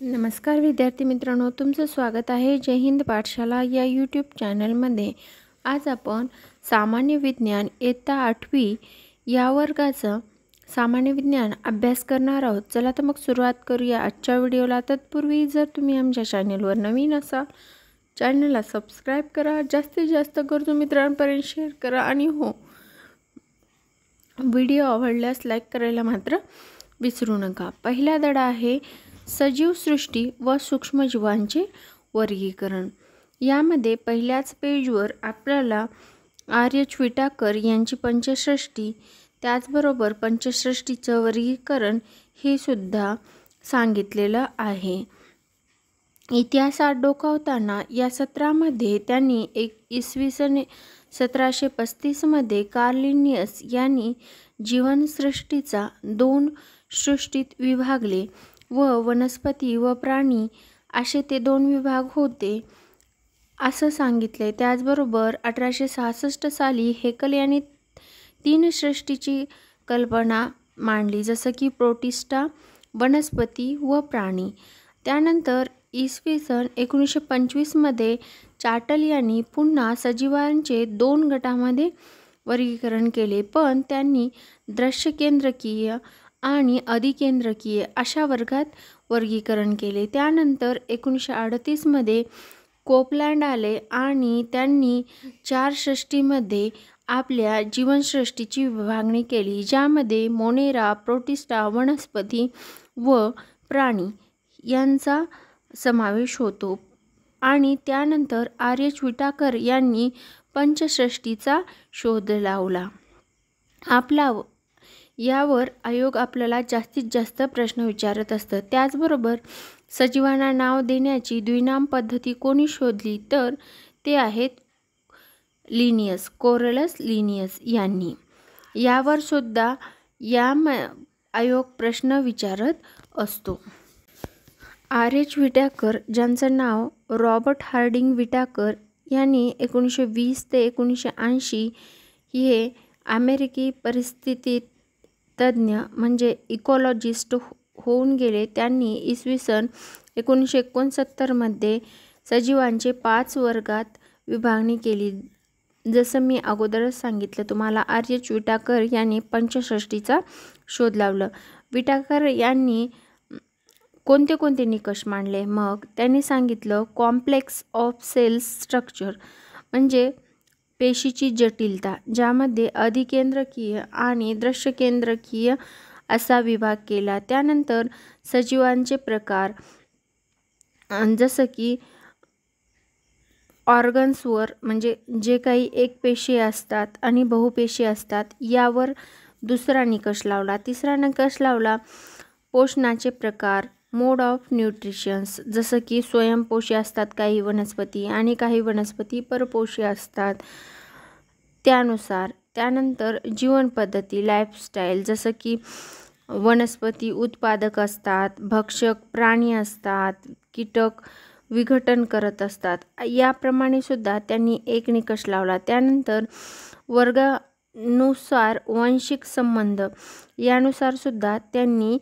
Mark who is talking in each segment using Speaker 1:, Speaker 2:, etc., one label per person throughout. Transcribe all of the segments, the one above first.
Speaker 1: नमस्कार विद्यार्थी मित्रांनो, तुमचं स्वागत आहे जय हिंद पाठशाला या यूट्यूब चॅनलमध्ये। आज आपण सामान्य विज्ञान इयत्ता 8वी या वर्गाचा सामान्य विज्ञान अभ्यास करणार आहोत। चला तर मग सुरुवात करूया आजच्या व्हिडिओला। तत्पूर्वी जर तुम्ही आमच्या चॅनलवर नवीन असाल, चॅनलला सबस्क्राइब करा, जास्तीत जास्त गरजू मित्रांपर्यंत शेअर करा आणि हो, व्हिडिओ आवडल्यास लाईक करायला मात्र विसरू नका। पहिला धडा आहे सजीव सृष्टी व सूक्ष्मजीवांचे वर्गीकरण। यामध्ये पहिल्याच पेजवर आपल्याला आर्यच विटाकर यांची पंचसृष्टी, त्याचबरोबर पंचसृष्टीचं वर्गीकरण हे सुद्धा सांगितलेलं आहे। इतिहासात डोकावताना या सत्रामध्ये त्यांनी इसवी सन 1735 मध्ये कार्ल लिन्नियस यांनी जीवनसृष्टीचा 2 सृष्टीत विभागले व वनस्पती व प्राणी असे ते 2 विभाग होते असं सांगितले। त्याचबरोबर 1866 साली हेकल यांनी 3 सृष्टीची कल्पना मांडली, जसं की प्रोटिस्टा, वनस्पती व प्राणी। त्यानंतर इसवी सन 1925 मध्ये चार्टल यांनी पुन्हा सजीवांचे 2 गटामध्ये वर्गीकरण केले, पण त्यांनी दृश्यकेंद्रकीय आणि अधिकेंद्रकीय अशा वर्गात वर्गीकरण केले। त्यानंतर 1938 मध्ये कोपलँड आले आणि त्यांनी 4 सृष्टीमध्ये आपल्या जीवनसृष्टीची विभागणी केली, ज्यामध्ये मोनेरा, प्रोटिस्टा, वनस्पती व प्राणी यांचा समावेश होतो। आणि त्यानंतर आर्यच विटाकर यांनी पंचसृष्टीचा शोध लावला। यावर आयोग आपल्याला जास्तीत जास्त प्रश्न विचारत असतं। त्याचबरोबर सजीवांना नाव देण्याची द्विनाम पद्धती कोणी शोधली, तर ते आहेत लिनियस, कोरलस लिनियस यांनी। यावर सुद्धा आयोग प्रश्न विचारत असतो। आर्यच विटाकर, ज्यांचं नाव रॉबर्ट हार्डिंग विटाकर यांनी 1920 ते 1980 हे अमेरिकी परिस्थिती तज्ञ म्हणजे इकॉलॉजिस्ट होऊन गेले। त्यांनी इसवी सन 1969 मध्ये सजीवांचे 5 वर्गात विभागणी केली। जसं मी अगोदरच सांगितलं तुम्हाला, आर्यच विटाकर यांनी पंचसृष्टीचा शोध लावला। विटाकर यांनी कोणते निकष मांडले? मग त्यांनी सांगितलं कॉम्प्लेक्स ऑफ सेल्स स्ट्रक्चर म्हणजे पेशीची जटिलता, ज्यामध्ये अधिकेंद्रकीय आणि दृश्यकेंद्रकीय असा विभाग केला। त्यानंतर सजीवांचे प्रकार, जसं की ऑर्गन्सवर म्हणजे जे काही एकपेशीय असतात आणि बहुपेशीय असतात यावर दुसरा निकष लावला। तिसरा निकष लावला पोषणाचे प्रकार, मोड ऑफ न्यूट्रिशन्स, जसं की स्वयंपोषी असतात काही वनस्पती आणि काही वनस्पती परपोषी असतात त्यानुसार। त्यानंतर जीवन पद्धती, लाईफस्टाईल, जसं की वनस्पती उत्पादक असतात, भक्षक प्राणी असतात, कीटक विघटन करत असतात, याप्रमाणे सुद्धा त्यांनी एक निकष लावला। त्यानंतर वर्गानुसार वांशिक संबंध यानुसार सुद्धा त्यांनी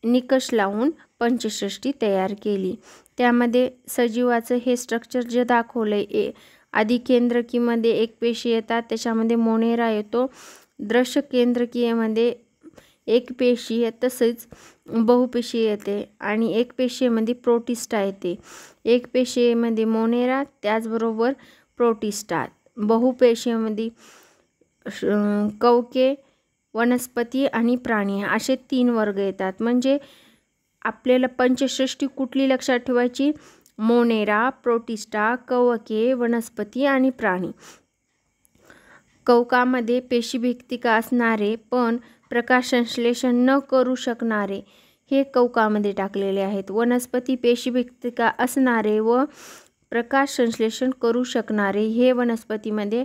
Speaker 1: निकष लावून पंचसृष्टी तयार केली। त्यामध्ये सजीवाचं हे स्ट्रक्चर जे दाखवलंय, अधिकेंद्रकीमध्ये एकपेशी येतात, त्याच्यामध्ये मोनेरा येतो, दृश्यकेंद्रकीयमध्ये एकपेशीय तसेच बहुपेशीय येते आणि एकपेशीयमध्ये प्रोटिस्टा येते, एकपेशीयमध्ये मोनेरा, त्याचबरोबर प्रोटिस्टा, बहुपेशीयमध्ये कवके, वनस्पती आणि प्राणी असे 3 वर्ग येतात। म्हणजे आपल्याला पंचसृष्टी कुठली लक्षात ठेवायची? मोनेरा, प्रोटिस्टा, कवके, वनस्पती आणि प्राणी। कवकामध्ये पेशीभित्तिका असणारे पण प्रकाश संश्लेषण न करू शकणारे हे कवकामध्ये टाकलेले आहेत। वनस्पती पेशीभित्तिका असणारे व प्रकाश संश्लेषण करू शकणारे हे वनस्पतीमध्ये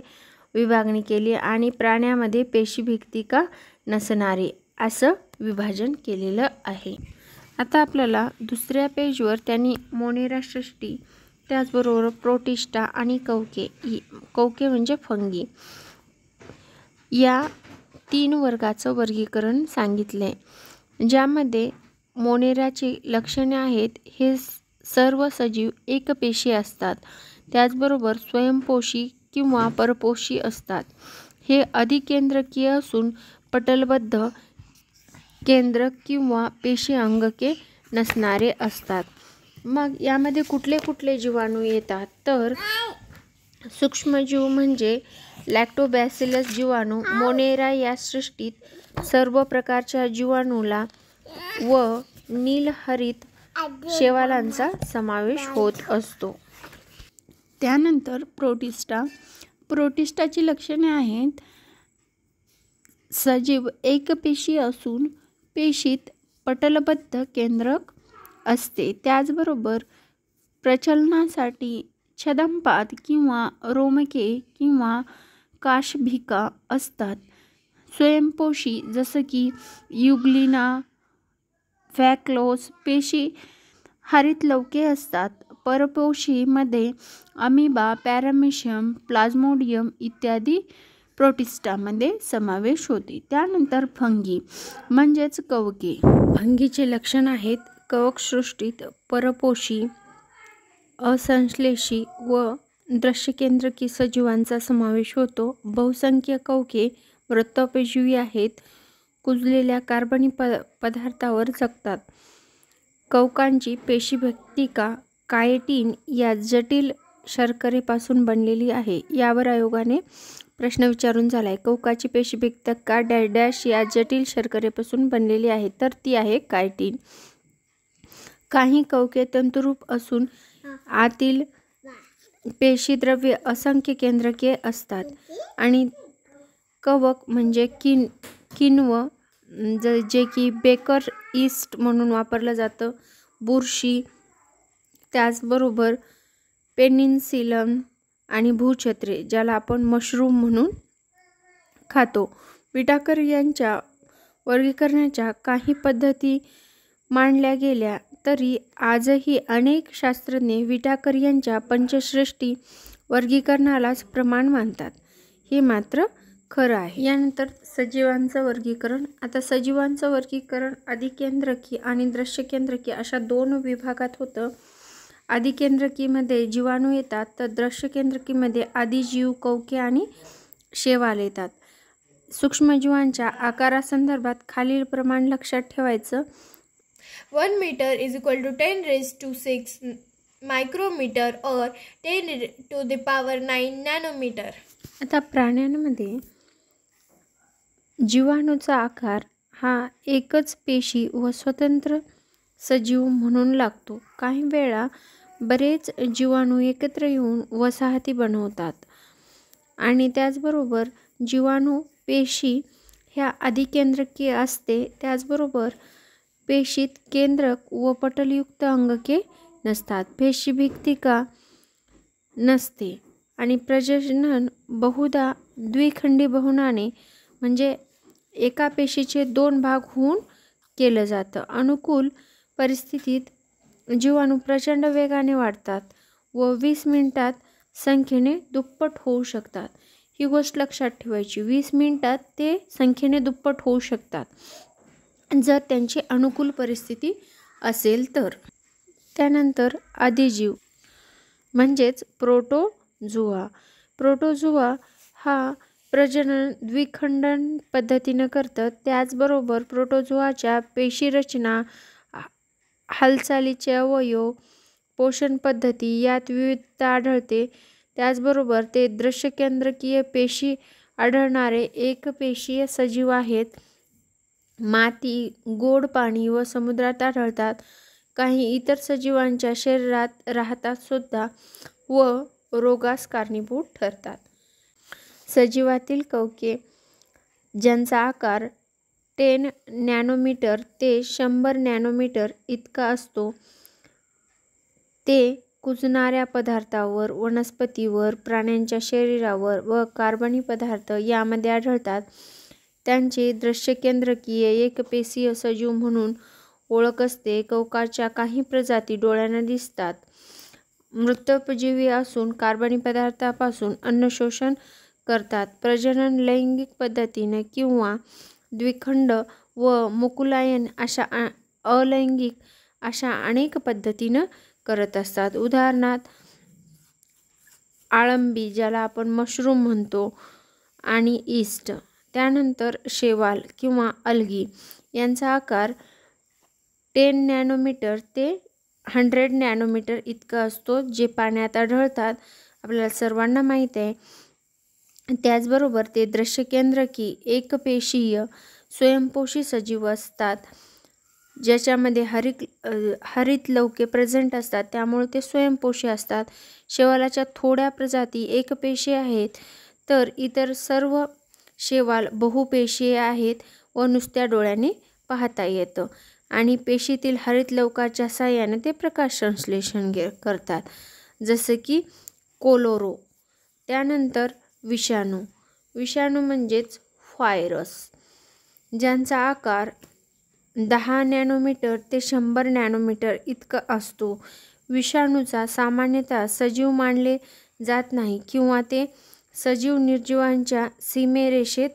Speaker 1: विभागणी केली आणि प्राण्यामध्ये पेशीभित्तिका नसणारे असं विभाजन केलेलं आहे। आता आपल्याला दुसऱ्या पेजवर त्यांनी मोनेरा सृष्टी, त्याचबरोबर प्रोटिस्टा आणि कवके म्हणजे फंगी या 3 वर्गाचं वर्गीकरण सांगितले, ज्यामध्ये मोनेराची लक्षणे आहेत. हे सर्व सजीव एकपेशीय असतात. त्याचबरोबर स्वयंपोषी किंवा परपोषी असतात. हे अधिकेंद्रकीय असून पटलबद्ध केंद्रक किंवा पेशी अंगके नसणारे असतात. मग यामध्ये कुठले कुठले जीवाणू येतात तर सूक्ष्मजीव म्हणजे लॅक्टोबॅसिलस जीवाणू. मोनेरा या सृष्टीत सर्व प्रकारच्या जीवाणूला व नीलहरित शैवालांचा समावेश होत असतो.
Speaker 2: त्यानंतर प्रोटिस्टा. प्रोटिस्टाची लक्षणे आहेत. सजीव एकपेशीय असून पेशीत पटलबद्ध केंद्रक असते. त्याचबरोबर प्रचलनासाठी छद्मपाद किंवा रोमके किंवा काशभिका असतात. स्वयंपोषी जसं की युग्लिना, फॅक्लोस पेशी हरितलवके असतात. परपोषी मध्ये अमिबा, पॅरामेशियम, प्लाझ्मोडियम इत्यादी प्रोटिस्टामध्ये समावेश होते. त्यानंतर फंगी म्हणजेच कवके.
Speaker 1: फंगीचे लक्षण आहेत. कवकसृष्टीत परपोषी, असंश्लेषी व दृश्यकेंद्रकी सजीवांचा समावेश होतो. बहुसंख्य कवके वृत्तोपजीवी आहेत. कुजलेल्या कार्बनी पदार्थावर जगतात. कवकांची पेशीभित्तिका कायटिन या जटिल शर्करेपासून बनलेली आहे. यावर आयोगाने प्रश्न विचारून झालाय. कवकाची पेशीभित्तिका डॅश डॅश या जटिल शर्करेपासून बनलेली आहे तर ती आहे कायटिन. काही कवके तंतुरूप असून आतील पेशीद्रव्य असंख्य केंद्रके असतात. आणि कवक म्हणजे किण्व जे की बेकर ईस्ट म्हणून वापरलं जातं, बुरशी, त्याचबरोबर पेनिसिलिन आणि भूछत्रे ज्याला आपण मशरूम म्हणून खातो. विटाकर्यांच्या वर्गीकरणाच्या काही पद्धती मांडल्या गेल्या तरी आजही अनेक शास्त्रज्ञ विटाकर्यांच्या पंचश्रेष्ठी वर्गीकरणालाच प्रमाण मानतात. हे मात्र खरं आहे. यानंतर सजीवांचं वर्गीकरण. आता सजीवांचं वर्गीकरण अधिकेंद्रकी आणि दृश्यकेंद्रकी अशा दोन विभागात होतं. अधिकेंद्रकीमध्ये जीवाणू येतात तर दृश्यकेंद्रकीमध्ये आदिजीव, कवके आणि शैवाल येतात. सूक्ष्मजीवांच्या आकारासंदर्भात खालील प्रमाण लक्षात ठेवायचं.
Speaker 3: 1 meter is equal to 10⁶ micrometer or 10⁹ nanometer.
Speaker 1: आता प्राण्यांमध्ये जीवाणूचा आकार हा एकच पेशी व स्वतंत्र सजीव म्हणून लागतो. काही वेळा बरेच जीवाणू एकत्र येऊन वसाहती बनवतात. आणि त्याचबरोबर जीवाणू पेशी ह्या अधिकेंद्रकीय असते. त्याचबरोबर पेशीत केंद्रक व पटलयुक्त अंगके नसतात. पेशीभित्तिका नसते आणि प्रजनन बहुधा द्विखंडी बहुनाने म्हणजे एका पेशीचे 2 भाग होऊन केलं जातं. अनुकूल परिस्थितीत जीवाणू प्रचंड वेगाने वाढतात व 20 मिनिटात संख्येने दुप्पट होऊ शकतात. ही गोष्ट लक्षात ठेवायची. 20 मिनिटात ते संख्येने दुप्पट होऊ शकतात जर त्यांची अनुकूल परिस्थिती असेल तर. त्यानंतर आदिजीव म्हणजेच प्रोटोझोआ. प्रोटोझोआ हा प्रजनन द्विखंडन पद्धतीनं करतात. त्याचबरोबर प्रोटोझोआच्या पेशीरचना, हालचालीचे अवयव, पोषण पद्धती यात विविधता आढळते. त्याचबरोबर ते दृश्यकेंद्रकीय पेशी आढळणारे एकपेशीय सजीव आहेत. माती, गोड पाणी व समुद्रात आढळतात. काही इतर सजीवांच्या शरीरात राहतात सुद्धा व रोगास कारणीभूत ठरतात. सजीवातील कवके ज्यांचा आकार 10 नॅनोमीटर ते 100 नॅनोमीटर इतका असतो ते कुजणाऱ्या पदार्थावर, वनस्पतीवर, प्राण्यांच्या शरीरावर व कार्बनी पदार्थ यामध्ये आढळतात. त्यांचे दृश्यकेंद्रकीय एकपेशीय सजीव म्हणून ओळख असते. कवकाच्या काही प्रजाती डोळ्यांना दिसतात. मृतोपजीवी असून कार्बनी पदार्थापासून अन्नशोषण करतात. प्रजनन लैंगिक पद्धतीने किंवा द्विखंड व मुकुलायन अशा अलैंगिक अशा अनेक पद्धतीनं करत असतात. उदाहरणार्थ आळंबी, ज्याला आपण मशरूम म्हणतो, आणि ईस्ट. त्यानंतर शेवाल किंवा अलगी यांचा आकार 10 नॅनोमीटर ते 100 नॅनोमीटर इतका असतो, जे पाण्यात आढळतात, आपल्याला सर्वांना माहीत आहे. त्याचबरोबर ते दृश्यकेंद्रकी एकपेशीय स्वयंपोषी सजीव असतात, ज्याच्यामध्ये हरितलवके प्रेझेंट असतात, त्यामुळे ते स्वयंपोषी असतात. शेवालाच्या थोड्या प्रजाती एकपेशीय आहेत, तर इतर सर्व शेवाल बहुपेशीय आहेत व नुसत्या डोळ्याने पाहता येतं. आणि पेशीतील हरितलवकाच्या साहाय्याने ते प्रकाश संश्लेषण करतात, जसं की कोलोरो. त्यानंतर विषाणू म्हणजेच व्हायरस, ज्यांचा आकार 10 नॅनोमीटर ते 100 नॅनोमीटर इतका असतो. विषाणूचा सामान्यतः सजीव मानले जात नाही किंवा ते सजीव निर्जीवांच्या सीमेरेषेत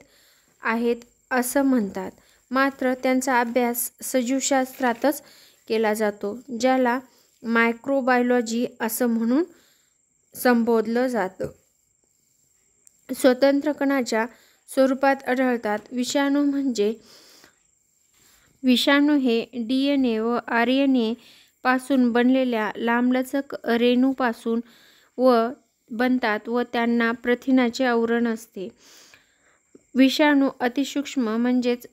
Speaker 1: आहेत असं म्हणतात. मात्र त्यांचा अभ्यास सजीवशास्त्रातच केला जातो, ज्याला मायक्रोबायोलॉजी असं म्हणून संबोधलं जातं. स्वतंत्र कणाच्या स्वरूपात आढळतात. विषाणू हे DNA व RNA पासून बनलेल्या लांबलचक रेणूपासून बनतात व त्यांना प्रथिनाचे आवरण असते. विषाणू अतिसूक्ष्म म्हणजेच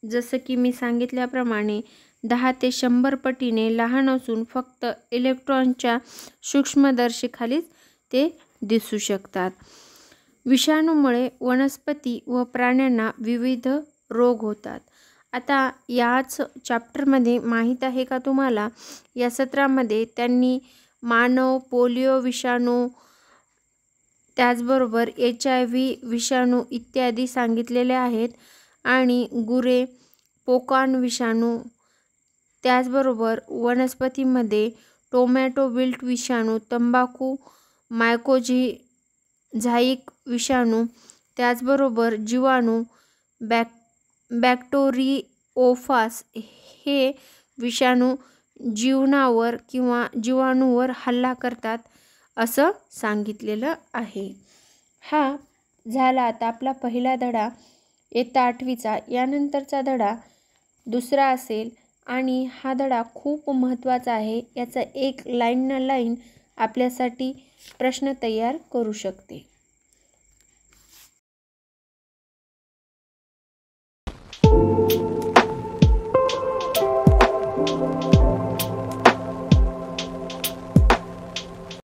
Speaker 1: जसं की मी सांगितल्याप्रमाणे 10 ते 100 पटीने लहान असून फक्त इलेक्ट्रॉनच्या सूक्ष्मदर्शकाखालीच ते दिसू शकतात. विषाणूमुळे वनस्पती व प्राण्यांना विविध रोग होतात. आता याच चॅप्टरमध्ये माहीत आहे का तुम्हाला, या सत्रामध्ये त्यांनी मानव पोलिओ विषाणू, त्याचबरोबर HIV विषाणू इत्यादी सांगितलेले आहेत. आणि गुरे पोकॉन विषाणू, त्याचबरोबर वनस्पतीमध्ये टोमॅटो विल्ट विषाणू, तंबाखू मायकोझाईक विषाणू, त्याचबरोबर जीवाणू बॅक्टेरिओफाज हे विषाणू जीवांवर किंवा जीवाणूवर हल्ला करतात असं सांगितलेलं आहे. हा झाला आता आपला पहिला धडा इयत्ता 8वीचा. यानंतरचा धडा दुसरा असेल आणि हा धडा खूप महत्त्वाचा आहे. याचा एक लाईन ना लाईन आपल्यासाठी प्रश्न तयार करू शकते.